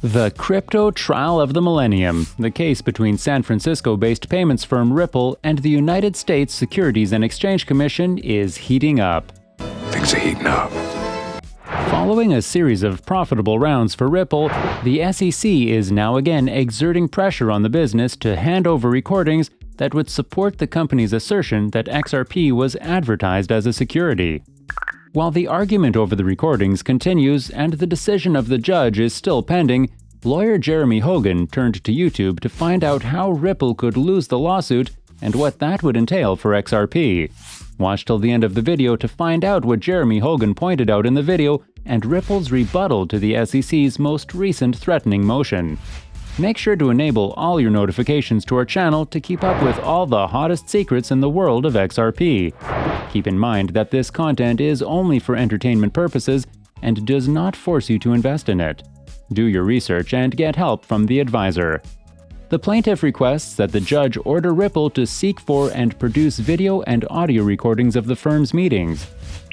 The crypto trial of the millennium, the case between San Francisco-based payments firm Ripple and the United States Securities and Exchange Commission, is heating up. Things are heating up. Following a series of profitable rounds for Ripple, the SEC is now again exerting pressure on the business to hand over recordings that would support the company's assertion that XRP was advertised as a security. While the argument over the recordings continues and the decision of the judge is still pending, lawyer Jeremy Hogan turned to YouTube to find out how Ripple could lose the lawsuit and what that would entail for XRP. Watch till the end of the video to find out what Jeremy Hogan pointed out in the video and Ripple's rebuttal to the SEC's most recent threatening motion. Make sure to enable all your notifications to our channel to keep up with all the hottest secrets in the world of XRP. Keep in mind that this content is only for entertainment purposes and does not force you to invest in it. Do your research and get help from the advisor. The plaintiff requests that the judge order Ripple to seek for and produce video and audio recordings of the firm's meetings.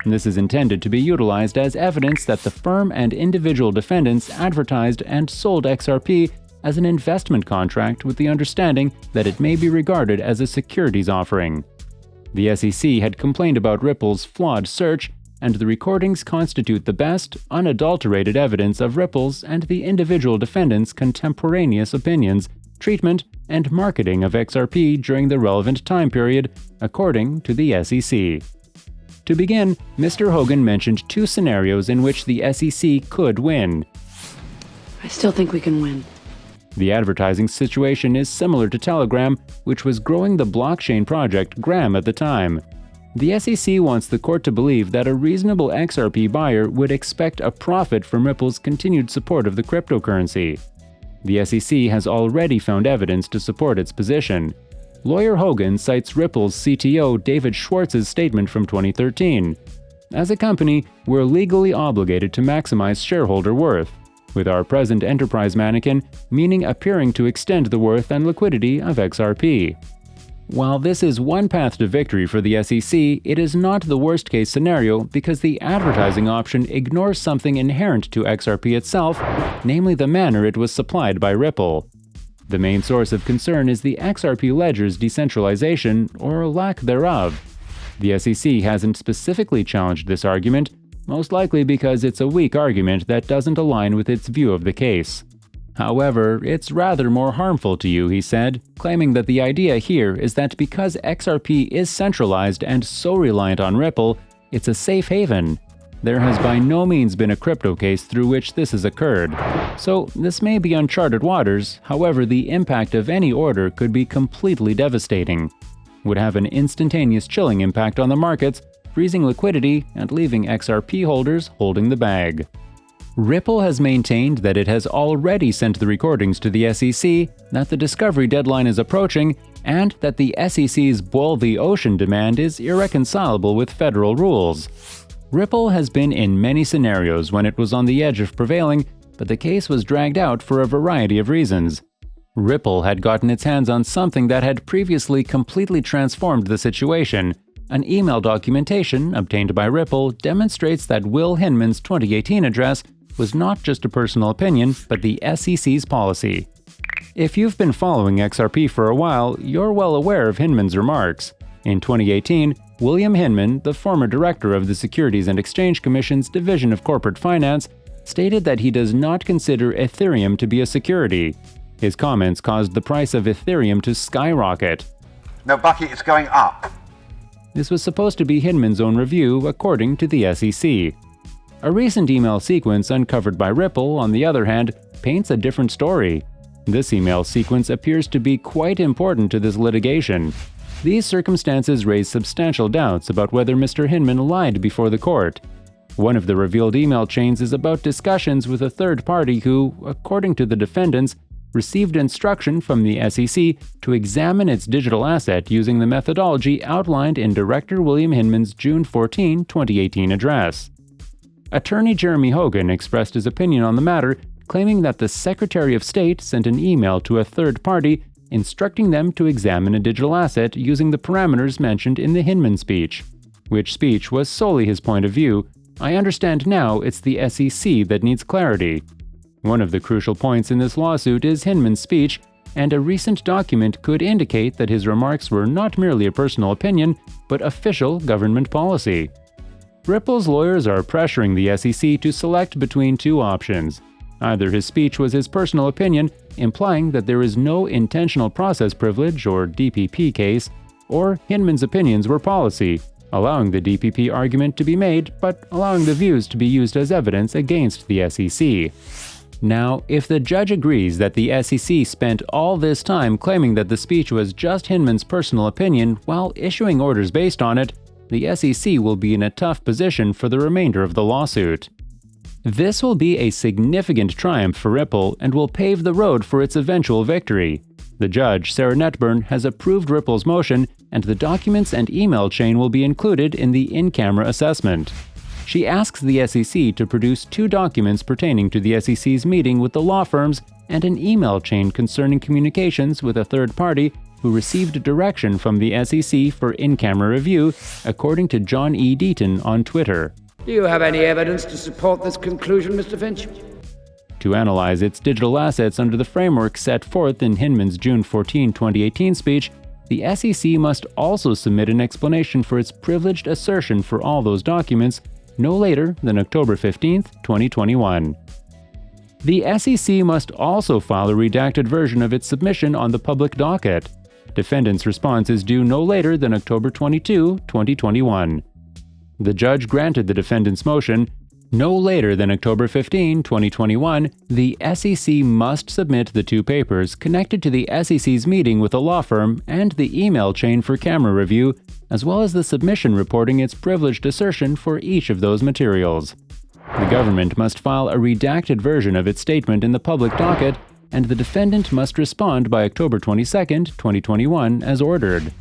This is intended to be utilized as evidence that the firm and individual defendants advertised and sold XRP as an investment contract with the understanding that it may be regarded as a securities offering. The SEC had complained about Ripple's flawed search, and the recordings constitute the best, unadulterated evidence of Ripple's and the individual defendants' contemporaneous opinions, treatment, and marketing of XRP during the relevant time period, according to the SEC. To begin, Mr. Hogan mentioned two scenarios in which the SEC could win. I still think we can win. The advertising situation is similar to Telegram, which was growing the blockchain project Gram at the time. The SEC wants the court to believe that a reasonable XRP buyer would expect a profit from Ripple's continued support of the cryptocurrency. The SEC has already found evidence to support its position. Lawyer Hogan cites Ripple's CTO David Schwartz's statement from 2013. As a company, we're legally obligated to maximize shareholder worth, with our present enterprise mannequin meaning appearing to extend the worth and liquidity of XRP. While this is one path to victory for the SEC, it is not the worst-case scenario because the advertising option ignores something inherent to XRP itself, namely the manner it was supplied by Ripple. The main source of concern is the XRP ledger's decentralization, or lack thereof. The SEC hasn't specifically challenged this argument, most likely because it's a weak argument that doesn't align with its view of the case. However, it's rather more harmful to you, he said, claiming that the idea here is that because XRP is centralized and so reliant on Ripple, it's a safe haven. There has by no means been a crypto case through which this has occurred. So this may be uncharted waters, however the impact of any order could be completely devastating. Would have an instantaneous chilling impact on the markets, freezing liquidity and leaving XRP holders holding the bag. Ripple has maintained that it has already sent the recordings to the SEC, that the discovery deadline is approaching, and that the SEC's boil the ocean demand is irreconcilable with federal rules. Ripple has been in many scenarios when it was on the edge of prevailing, but the case was dragged out for a variety of reasons. Ripple had gotten its hands on something that had previously completely transformed the situation. An email documentation obtained by Ripple demonstrates that Will Hinman's 2018 address was not just a personal opinion, but the SEC's policy. If you've been following XRP for a while, you're well aware of Hinman's remarks. In 2018, William Hinman, the former director of the Securities and Exchange Commission's Division of Corporate Finance, stated that he does not consider Ethereum to be a security. His comments caused the price of Ethereum to skyrocket. No, Bucky, it's going up. This was supposed to be Hinman's own review, according to the SEC. A recent email sequence uncovered by Ripple, on the other hand, paints a different story. This email sequence appears to be quite important to this litigation. These circumstances raise substantial doubts about whether Mr. Hinman lied before the court. One of the revealed email chains is about discussions with a third party who, according to the defendants, received instruction from the SEC to examine its digital asset using the methodology outlined in Director William Hinman's June 14, 2018 address. Attorney Jeremy Hogan expressed his opinion on the matter, claiming that the Secretary of State sent an email to a third party instructing them to examine a digital asset using the parameters mentioned in the Hinman speech, which speech was solely his point of view. I understand now it's the SEC that needs clarity. One of the crucial points in this lawsuit is Hinman's speech, and a recent document could indicate that his remarks were not merely a personal opinion, but official government policy. Ripple's lawyers are pressuring the SEC to select between two options. Either his speech was his personal opinion, implying that there is no intentional process privilege or DPP case, or Hinman's opinions were policy, allowing the DPP argument to be made but allowing the views to be used as evidence against the SEC. Now, if the judge agrees that the SEC spent all this time claiming that the speech was just Hinman's personal opinion while issuing orders based on it, the SEC will be in a tough position for the remainder of the lawsuit. This will be a significant triumph for Ripple and will pave the road for its eventual victory. The judge, Sarah Netburn, has approved Ripple's motion, and the documents and email chain will be included in the in-camera assessment. She asks the SEC to produce two documents pertaining to the SEC's meeting with the law firms and an email chain concerning communications with a third party who received direction from the SEC for in-camera review, according to John E. Deaton on Twitter. Do you have any evidence to support this conclusion, Mr. Finch? To analyze its digital assets under the framework set forth in Hinman's June 14, 2018 speech, the SEC must also submit an explanation for its privileged assertion for all those documents no later than October 15, 2021. The SEC must also file a redacted version of its submission on the public docket. Defendant's response is due no later than October 22, 2021. The judge granted the defendant's motion. No later than October 15, 2021, the SEC must submit the two papers connected to the SEC's meeting with a law firm and the email chain for camera review, as well as the submission reporting its privileged assertion for each of those materials. The government must file a redacted version of its statement in the public docket, and the defendant must respond by October 22, 2021, as ordered.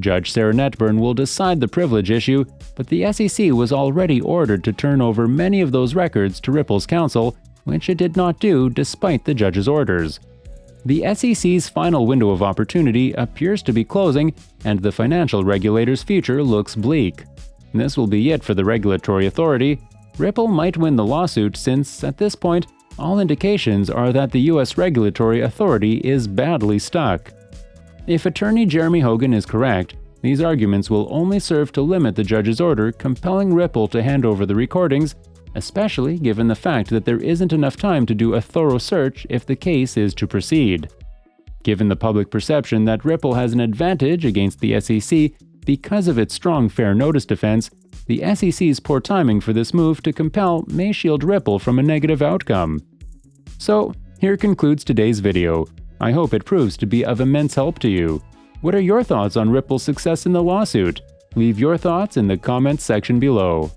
Judge Sarah Netburn will decide the privilege issue, but the SEC was already ordered to turn over many of those records to Ripple's counsel, which it did not do despite the judge's orders. The SEC's final window of opportunity appears to be closing, and the financial regulator's future looks bleak. This will be it for the regulatory authority. Ripple might win the lawsuit since, at this point, all indications are that the U.S. regulatory authority is badly stuck. If attorney Jeremy Hogan is correct, these arguments will only serve to limit the judge's order compelling Ripple to hand over the recordings, especially given the fact that there isn't enough time to do a thorough search if the case is to proceed. Given the public perception that Ripple has an advantage against the SEC because of its strong fair notice defense, the SEC's poor timing for this move to compel may shield Ripple from a negative outcome. So, here concludes today's video. I hope it proves to be of immense help to you. What are your thoughts on Ripple's success in the lawsuit? Leave your thoughts in the comments section below.